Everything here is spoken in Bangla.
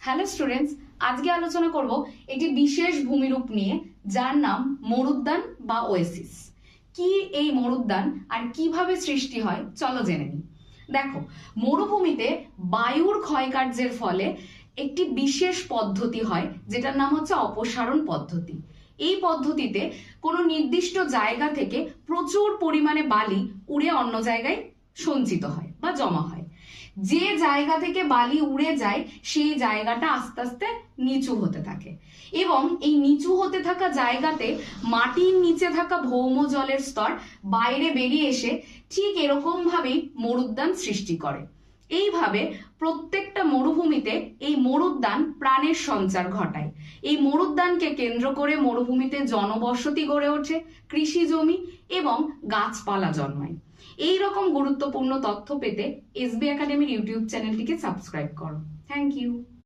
হ্যালো স্টুডেন্টস, আজকে আলোচনা করব একটি বিশেষ ভূমিরূপ নিয়ে যার নাম মরুদ্যান বা ওয়েসিস। কি এই মরুদ্যান আর কিভাবে সৃষ্টি হয় চলো জেনে নিই। দেখো, মরুভূমিতে বায়ুর ক্ষয়কার্যের ফলে একটি বিশেষ পদ্ধতি হয় যেটার নাম হচ্ছে অপসারণ পদ্ধতি। এই পদ্ধতিতে কোনো নির্দিষ্ট জায়গা থেকে প্রচুর পরিমাণে বালি উড়ে অন্য জায়গায় সঞ্চিত হয় বা জমা হয়। যে জায়গা থেকে বালি উড়ে যায় সেই জায়গাটা আস্তে আস্তে নিচু হতে থাকে এবং এই নিচু হতে থাকা জায়গাতে মাটির নিচে থাকা ভৌম জলের স্তর বাইরে বেরিয়ে এসে ঠিক এরকম ভাবেই মরুদ্যান সৃষ্টি করে। এইভাবে প্রত্যেকটা মরুভূমিতে এই মরুদ্যান প্রাণের সঞ্চার ঘটায়। এই মরুদ্যানকে কেন্দ্র করে মরুভূমিতে জনবসতি গড়ে ওঠে, কৃষি জমি এবং গাছপালা জন্মায়। এই রকম গুরুত্বপূর্ণ তথ্য পেতে এসবি একাডেমির ইউটিউব চ্যানেলটিকে সাবস্ক্রাইব করো। Thank you.